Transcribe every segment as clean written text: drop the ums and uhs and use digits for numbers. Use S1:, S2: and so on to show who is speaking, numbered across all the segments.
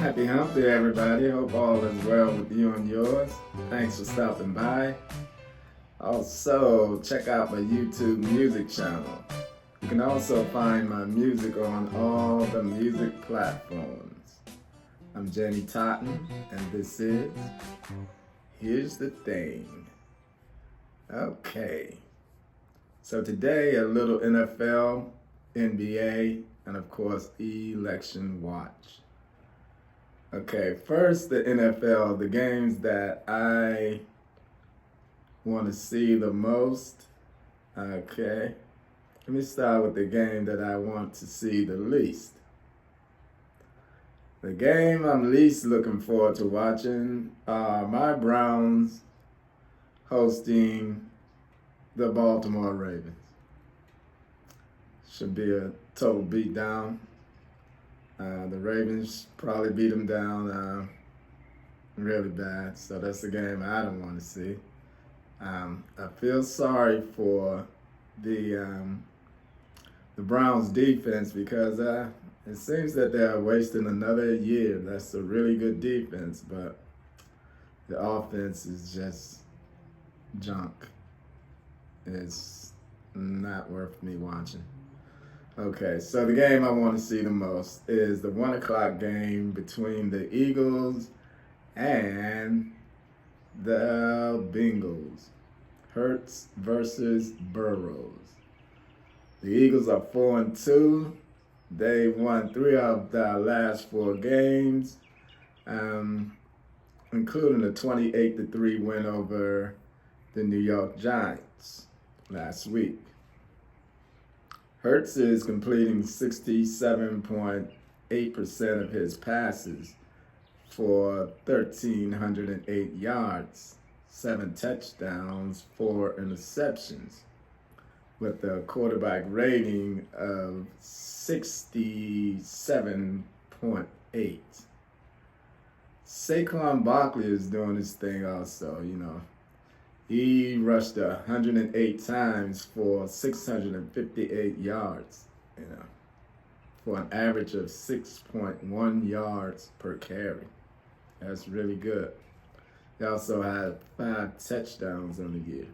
S1: Happy hump day, everybody. Hope all is well with you and yours. Thanks for stopping by. Also, check out my YouTube music channel. You can also find my music on all the music platforms. I'm Jenny Totten, and this is Here's the Thing. Okay. So today, a little NFL, NBA, and of course, election watch. Okay, first the NFL, the games that I want to see the most. Okay, let me start with the game that I want to see the least. The game I'm least looking forward to watching are my Browns hosting the Baltimore Ravens. Should be a total beatdown. The Ravens probably beat them down really bad, so that's the game I don't want to see. I feel sorry for the Browns defense because it seems that they're wasting another year. That's a really good defense, but the offense is just junk. It's not worth me watching. Okay, so the game I want to see the most is the 1 o'clock game between the Eagles and the Bengals. Hurts versus Burrows. The Eagles are 4-2. They won 3 of their last 4 games, including a 28-3 win over the New York Giants last week. Hurts is completing 67.8% of his passes for 1,308 yards, 7 touchdowns, 4 interceptions, with a quarterback rating of 67.8. Saquon Barkley is doing his thing also, He rushed 108 times for 658 yards, for an average of 6.1 yards per carry. That's really good. He also had 5 touchdowns on the year.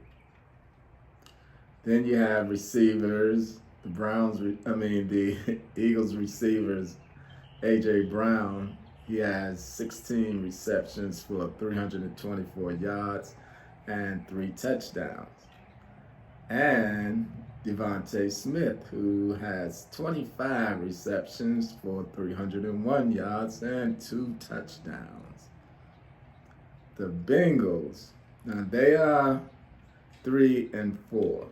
S1: Then you have receivers. The Eagles receivers, A.J. Brown, he has 16 receptions for 324 yards and 3 touchdowns. And Devontae Smith, who has 25 receptions for 301 yards and 2 touchdowns. The Bengals, now they are 3-4.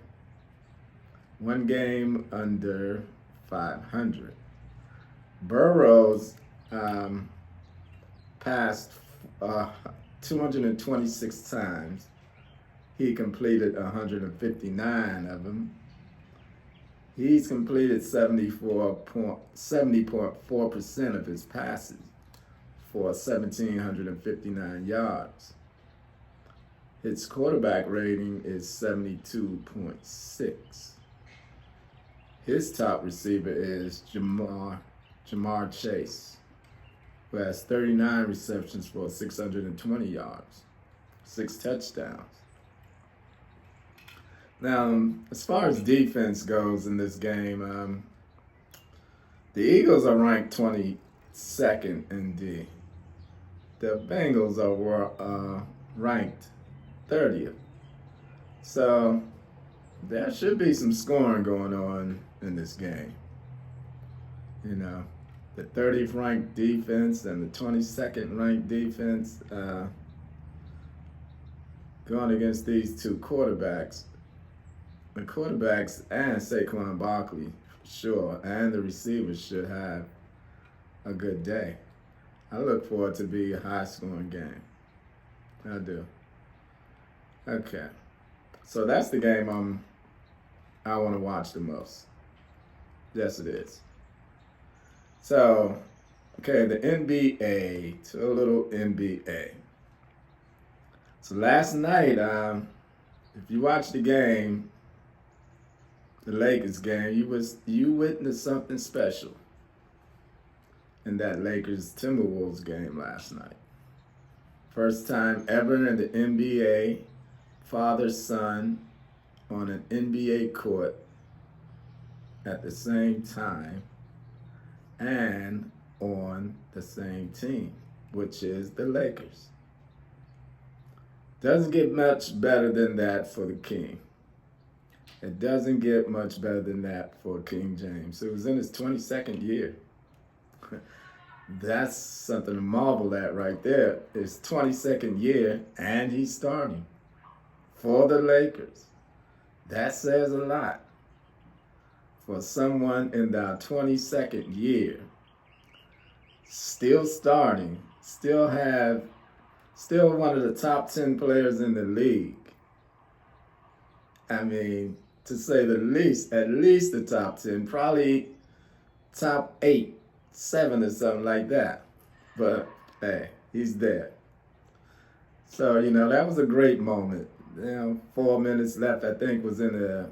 S1: 1 game under 500. Burrows passed 226 times. He completed 159 of them. He's completed 70.4% of his passes for 1,759 yards. His quarterback rating is 72.6. His top receiver is Jamar Chase, who has 39 receptions for 620 yards, 6 touchdowns. Now, as far as defense goes in this game, the Eagles are ranked 22nd in D. The Bengals are ranked 30th. So there should be some scoring going on in this game. The 30th ranked defense and the 22nd ranked defense going against these 2 quarterbacks. The quarterbacks and Saquon Barkley, for sure, and the receivers should have a good day. I look forward to be a high-scoring game. I do. Okay, so that's the game I want to watch the most. Yes, it is. So, okay, the NBA, to a little NBA. So last night, if you watched the game, the Lakers game, you witnessed something special. in that Lakers Timberwolves game last night. First time ever in the NBA, father-son on an NBA court at the same time and on the same team, which is the Lakers. Doesn't get much better than that for the King. It doesn't get much better than that for King James. It was in his 22nd year. That's something to marvel at right there. His 22nd year, and he's starting for the Lakers. That says a lot. For someone in their 22nd year, still starting, still one of the top 10 players in the league. I mean, to say the least, at least the top 10, probably top 8, 7 or something like that. But hey, he's there. So, that was a great moment. 4 minutes left, I think, was in the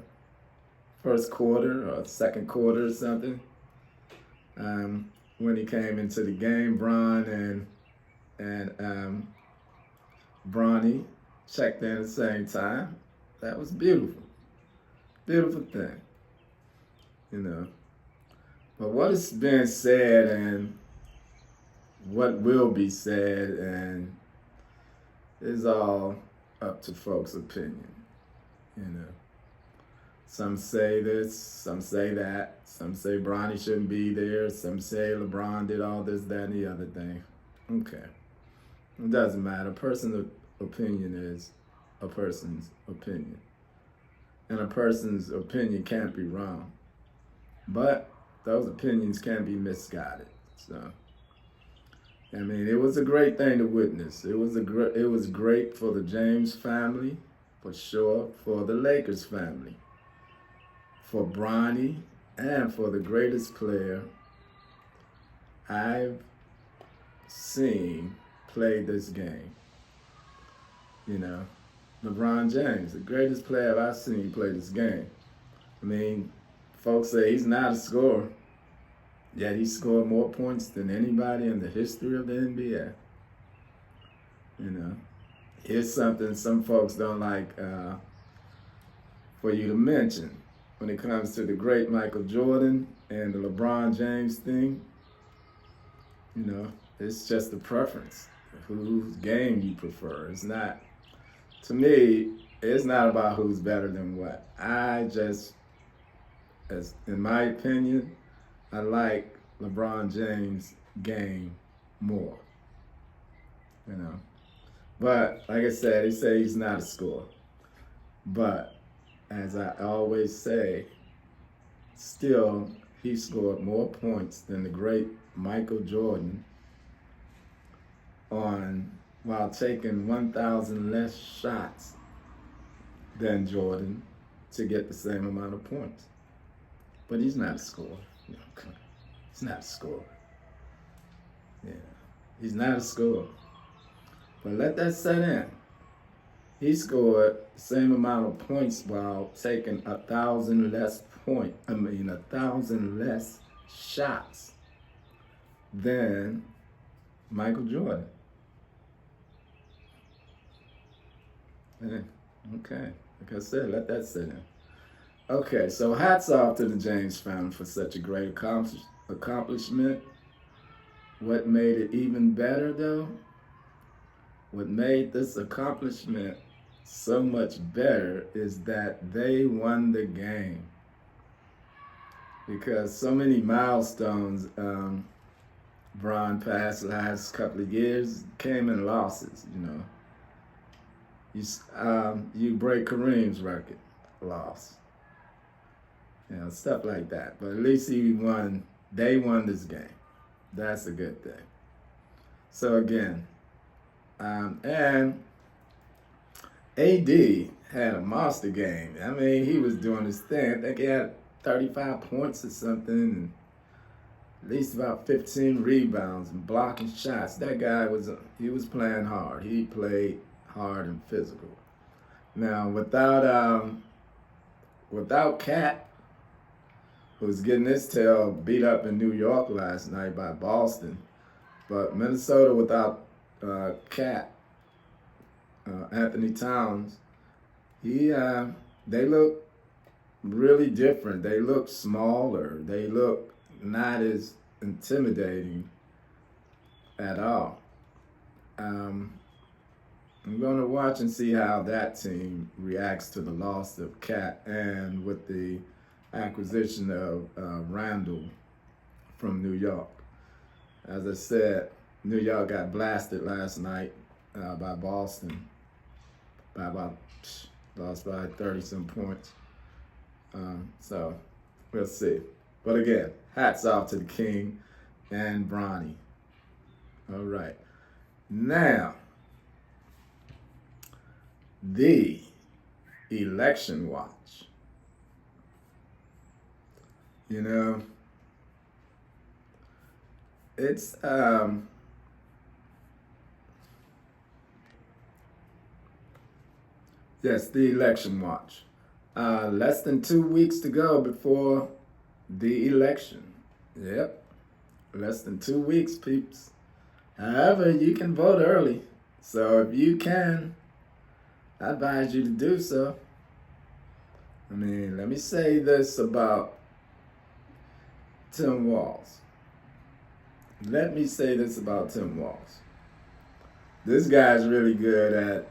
S1: first quarter or second quarter or something. When he came into the game, Bron and Bronny checked in at the same time. That was beautiful. Beautiful thing. But what is being said and what will be said and is all up to folks' opinion. Some say this, some say that, some say Bronny shouldn't be there, some say LeBron did all this, that, and the other thing. Okay. It doesn't matter. A person's opinion is a person's opinion. And a person's opinion can't be wrong. But those opinions can be misguided. So, it was a great thing to witness. It was great for the James family, for sure, for the Lakers family, for Bronny, and for the greatest player I've seen play this game. LeBron James, the greatest player I've seen play this game. Folks say he's not a scorer, yet he scored more points than anybody in the history of the NBA. Here's something some folks don't like for you to mention. When it comes to the great Michael Jordan and the LeBron James thing, it's just a preference, whose game you prefer. It's not, to me, it's not about who's better than what. In my opinion, I like LeBron James' game more. But like I said, they say he's not a scorer. But as I always say, still he scored more points than the great Michael Jordan while taking 1,000 less shots than Jordan to get the same amount of points. But he's not a scorer. He's not a scorer. Yeah, he's not a scorer. But let that set in. He scored the same amount of points while taking 1,000 less shots than Michael Jordan. Yeah, okay. Like I said, let that sit in. Okay, so hats off to the James family for such a great accomplishment. What made it even better, though? What made this accomplishment so much better is that they won the game. Because so many milestones Bron passed the last couple of years came in losses, You break Kareem's record, loss. Stuff like that. But at least they won this game. That's a good thing. So again, and AD had a monster game. He was doing his thing. I think he had 35 points or something, and at least about 15 rebounds and blocking shots. That guy was playing hard. He played hard and physical. Now, without Cat, was getting his tail beat up in New York last night by Boston. But Minnesota without Cat, Anthony Towns, they look really different. They look smaller. They look not as intimidating at all. I'm going to watch and see how that team reacts to the loss of Cat and with the acquisition of Randall from New York. As I said, New York got blasted last night by Boston by lost by 30 some points. So we'll see. But again, hats off to the King and Bronny. All right. Now, the election watch. You know, it's yes, the election watch. Less than 2 weeks to go before the election. Yep, less than 2 weeks, peeps. However, you can vote early. So if you can, I advise you to do so. I mean, let me say this about Tim Walz. Let me say this about Tim Walz. This guy's really good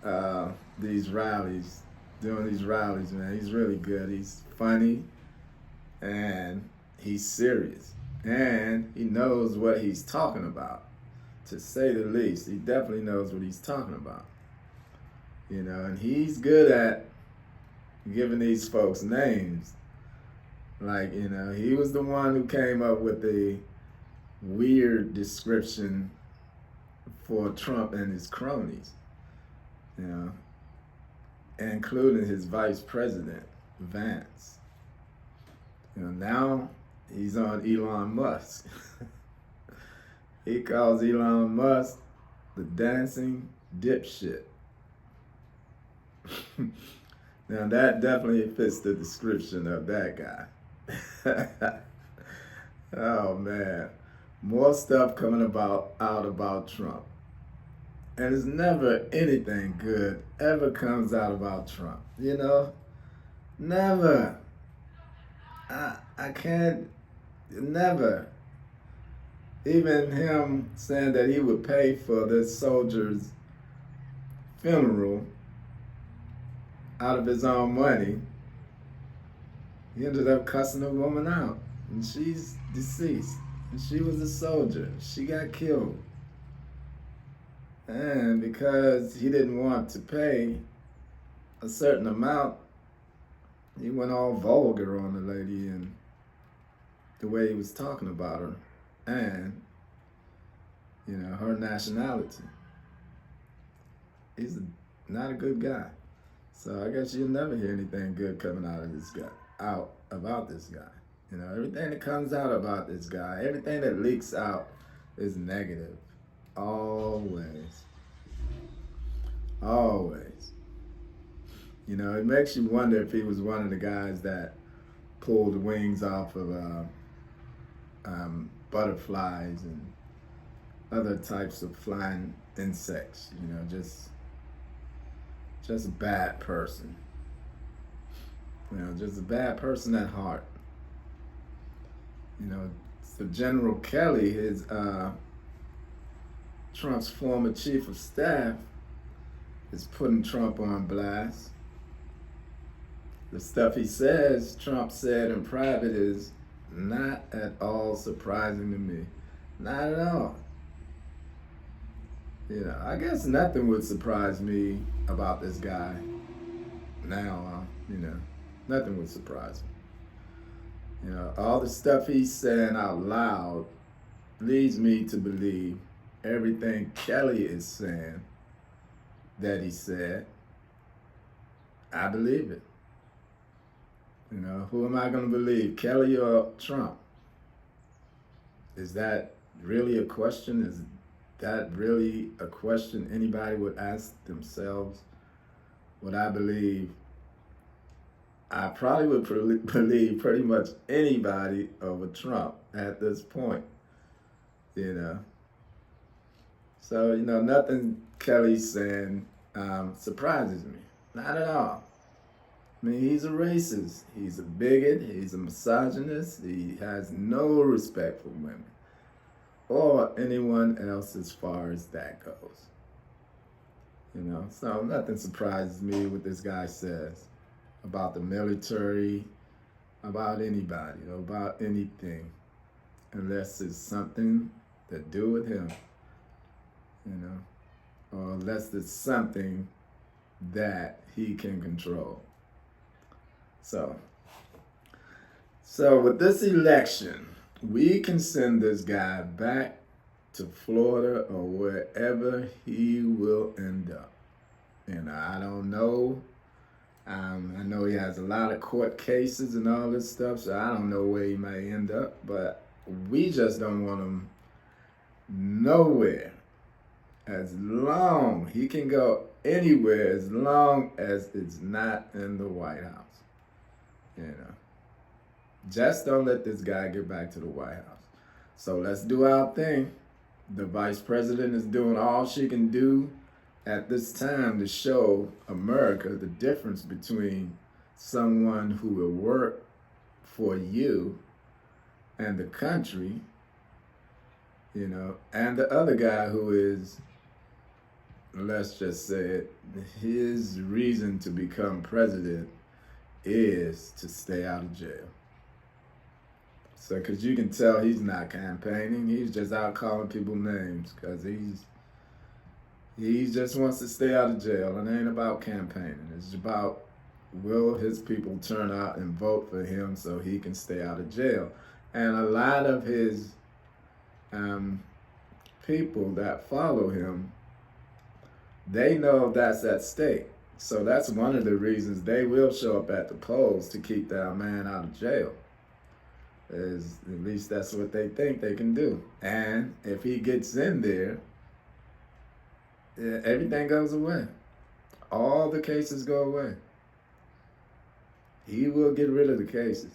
S1: at these rallies, doing these rallies, man. He's really good. He's funny and he's serious. And he knows what he's talking about, to say the least. He definitely knows what he's talking about. You know, and he's good at giving these folks names. Like, you know, he was the one who came up with the weird description for Trump and his cronies, you know, including his vice president, Vance. You know, now he's on Elon Musk. He calls Elon Musk the dancing dipshit. Now that definitely fits the description of that guy. Oh man, more stuff coming out about Trump. And it's never anything good ever comes out about Trump, you know? Never. I can't, never. Even him saying that he would pay for this soldier's funeral out of his own money, he ended up cussing a woman out. And she's deceased. And she was a soldier. She got killed. And because he didn't want to pay a certain amount, he went all vulgar on the lady and the way he was talking about her and, you know, her nationality. He's not a good guy. So I guess you'll never hear anything good coming out of this guy, about this guy. You know, everything that comes out about this guy, everything that leaks out is negative. Always. Always. You know, it makes you wonder if he was one of the guys that pulled wings off of butterflies and other types of flying insects. You know, just a bad person. You know, just a bad person at heart. You know, so General Kelly, his Trump's former chief of staff, is putting Trump on blast. The stuff he says, Trump said in private, is not at all surprising to me. Not at all. You know, I guess nothing would surprise me about this guy now. You know, nothing would surprise me. You know, all the stuff he's saying out loud leads me to believe everything Kelly is saying that he said. I believe it. You know, who am I going to believe, Kelly or Trump? Is that really a question? Is that really a question anybody would ask themselves? Would I believe I probably would believe pretty much anybody over Trump at this point, you know. So, nothing Kelly's saying surprises me. Not at all. I mean, he's a racist. He's a bigot. He's a misogynist. He has no respect for women or anyone else as far as that goes. So nothing surprises me what this guy says about the military, about anybody, about anything, unless it's something to do with him, or unless it's something that he can control. So with this election, we can send this guy back to Florida or wherever he will end up. I don't know. I know he has a lot of court cases and all this stuff, so I don't know where he may end up, but we just don't want him nowhere. As long he can go anywhere, as long as it's not in the White House. Just don't let this guy get back to the White House. So let's do our thing. The vice president is doing all she can do at this time to show America the difference between someone who will work for you and the country, and the other guy who is, let's just say it, his reason to become president is to stay out of jail. So, because you can tell he's not campaigning, he's just out calling people names because he just wants to stay out of jail. It ain't about campaigning. It's about, will his people turn out and vote for him so he can stay out of jail? And a lot of his people that follow him, they know that's at stake. So that's one of the reasons they will show up at the polls to keep that man out of jail. At least that's what they think they can do. And if he gets in there, everything goes away. All the cases go away. He will get rid of the cases.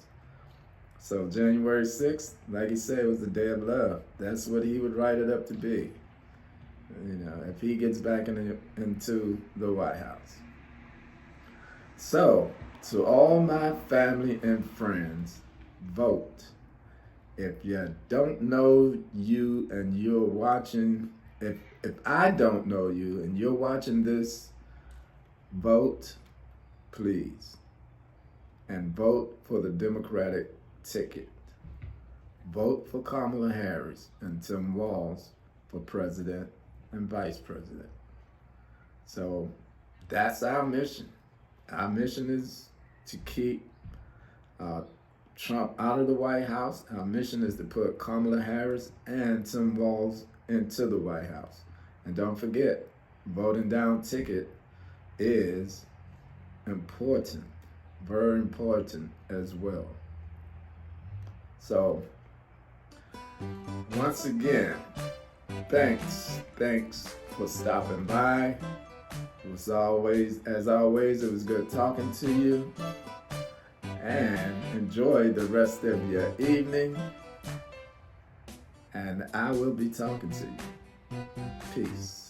S1: So January 6th, like he said, was the day of love. That's what he would write it up to be. If he gets back into the White House. So, to all my family and friends, vote. If you don't know you and you're watching, if I don't know you and you're watching this, vote, please. And vote for the Democratic ticket. Vote for Kamala Harris and Tim Walz for president and vice president. So that's our mission. Our mission is to keep Trump out of the White House. Our mission is to put Kamala Harris and Tim Walz into the White House. And don't forget, voting down ticket is important, very important as well. So, once again, thanks for stopping by. As always, it was good talking to you. And enjoy the rest of your evening. And I will be talking to you. Peace.